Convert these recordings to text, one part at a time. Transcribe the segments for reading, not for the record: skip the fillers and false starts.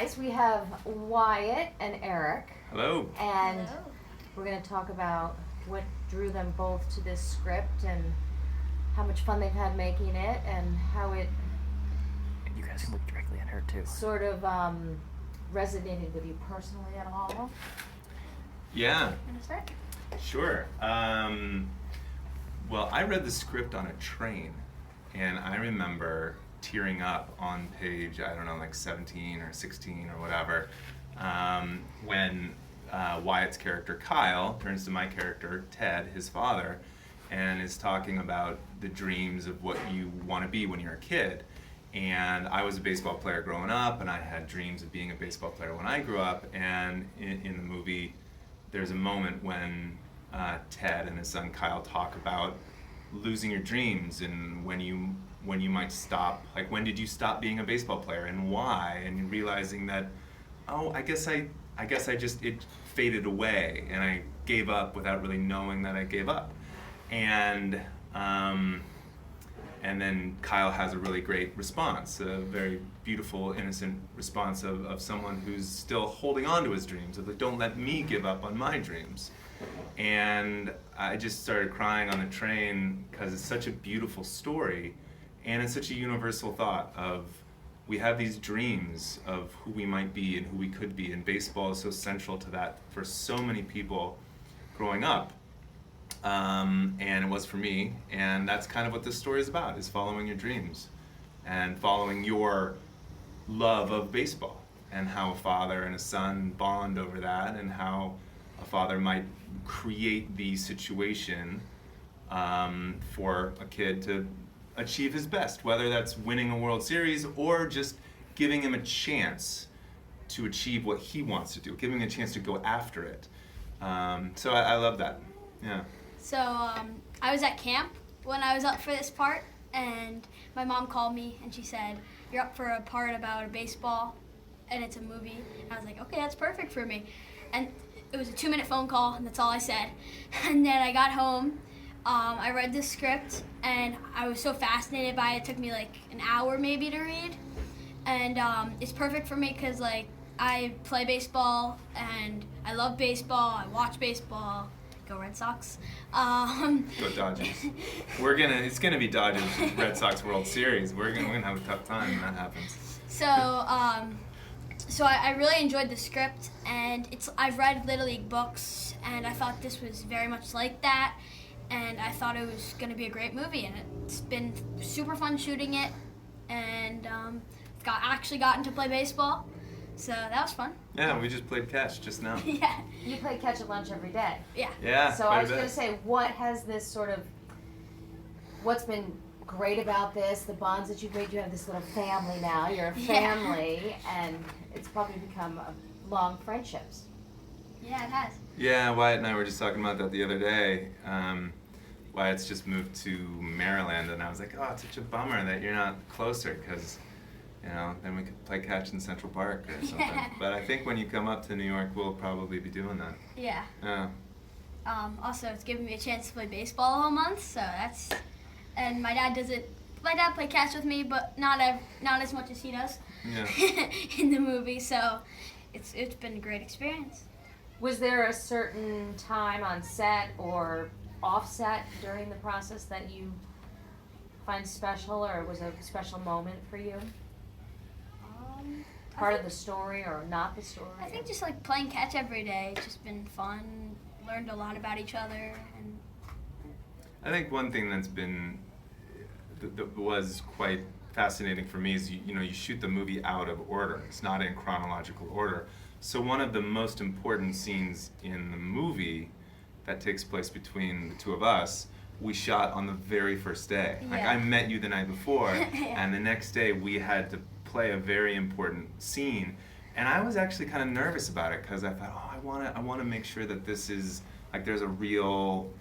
guys. We have Wyatt and Erik. Hello. And Hello. we're going to talk about what drew them both to this script and how much fun they've had making it and how it And you guys can look directly at her too. sort of resonated with you personally at all. Yeah, Wanna start? sure. Well, I read the script on a train, and I remember tearing up on page, I don't know, like 17 or 16 or whatever, when Wyatt's character Kyle turns to my character Ted, his father, and is talking about the dreams of what you want to be when you're a kid. And I was a baseball player growing up, and I had dreams of being a baseball player when I grew up. And in the movie, there's a moment when Ted and his son Kyle talk about losing your dreams and when you might stop. Like, when did you stop being a baseball player and why? And realizing that, oh, I guess I just, it faded away, and I gave up without really knowing that I gave up. And then Kyle has a really great response, a very beautiful, innocent response of someone who's still holding on to his dreams, of like, don't let me give up on my dreams. And I just started crying on the train because it's such a beautiful story, and it's such a universal thought of, we have these dreams of who we might be and who we could be, and baseball is so central to that for so many people growing up. And it was for me, and that's kind of what this story is about, is following your dreams and following your love of baseball, and how a father and a son bond over that, and how a father might create the situation for a kid to achieve his best, whether that's winning a World Series or just giving him a chance to achieve what he wants to do, giving him a chance to go after it. So I love that. Yeah. So I was at camp when I was up for this part, and my mom called me and she said, "You're up for a part about a baseball, and it's a movie." And I was like, "Okay, that's perfect for me." And it was a 2-minute phone call, and that's all I said. And then I got home, I read the script, and I was so fascinated by it. It took me like an hour maybe to read, and it's perfect for me because like I play baseball and I love baseball. I watch baseball. Go Red Sox. Go Dodgers. It's gonna be Dodgers Red Sox World Series. We're gonna have a tough time when that happens. So I really enjoyed the script, and I've read Little League books, and I thought this was very much like that, and I thought it was gonna be a great movie, and it's been super fun shooting it, and actually gotten to play baseball, so that was fun. Yeah, we just played catch just now. Yeah. You play catch at lunch every day. Yeah. Yeah. So I was going to say, what's been great about this, the bonds that you've made? You have this little family now. You're a family, and it's probably become long friendships. Yeah, it has. Yeah, Wyatt and I were just talking about that the other day. Wyatt's just moved to Maryland, and I was like, oh, it's such a bummer that you're not closer, because, you know, then we could play catch in Central Park or something. Yeah. But I think when you come up to New York, we'll probably be doing that. Yeah. Yeah. Also, it's given me a chance to play baseball all month, so that's. And my dad played catch with me, but not as much as he does. Yeah. In the movie, so it's been a great experience. Was there a certain time on set or off set during the process that you find special, or was a special moment for you? Part of the story or not the story? I think just like playing catch every day, it's just been fun. Learned a lot about each other, and I think one thing that's been that was quite fascinating for me is you shoot the movie out of order. It's not in chronological order. So one of the most important scenes in the movie that takes place between the two of us, we shot on the very first day. Yeah. Like, I met you the night before, Yeah. and the next day we had to play a very important scene. And I was actually kind of nervous about it, because I thought, oh, I want to make sure that this is, like, there's a real,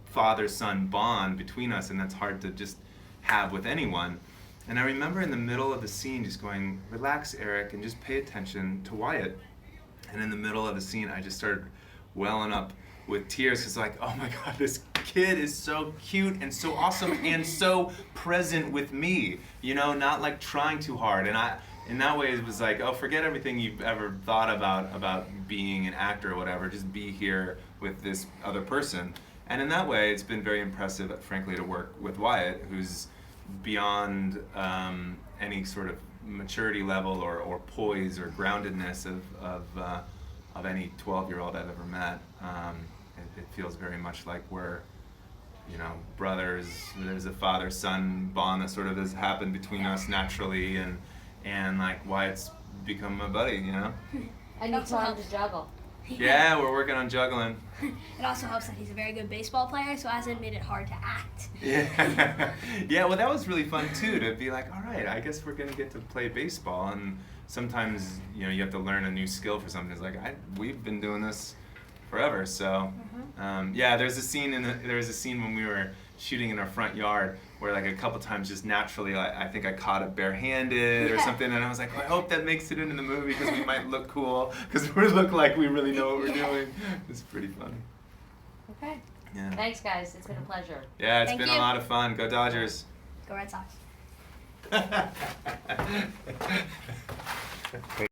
father-son bond between us, and that's hard to just have with anyone. And I remember in the middle of the scene just going, relax, Erik, and just pay attention to Wyatt. And in the middle of the scene, I just started welling up with tears, because like, oh my God, this kid is so cute and so awesome and so present with me, not like trying too hard. And in that way it was like, oh, forget everything you've ever thought about being an actor or whatever. Just be here with this other person. And in that way, it's been very impressive, frankly, to work with Wyatt, who's beyond any sort of maturity level or poise or groundedness of any 12-year-old I've ever met. It feels very much like we're, brothers. There's a father-son bond that sort of has happened between us naturally, and like Wyatt's become my buddy, And you taught him to juggle. Yeah, we're working on juggling. It also helps that he's a very good baseball player, so it hasn't made it hard to act. Yeah, yeah. Well, that was really fun too, to be like, all right, I guess we're gonna get to play baseball, and sometimes you have to learn a new skill for something. It's like we've been doing this forever, so yeah. There's a scene when we were shooting in our front yard where like a couple times just naturally, I think I caught it barehanded or something, and I was like, I hope that makes it into the movie because we might look cool, because we look like we really know what we're doing. It's pretty funny. Okay. Yeah. Thanks, guys. It's been a pleasure. Yeah, it's Thank been you. a lot of fun. Go Dodgers. Go Red Sox.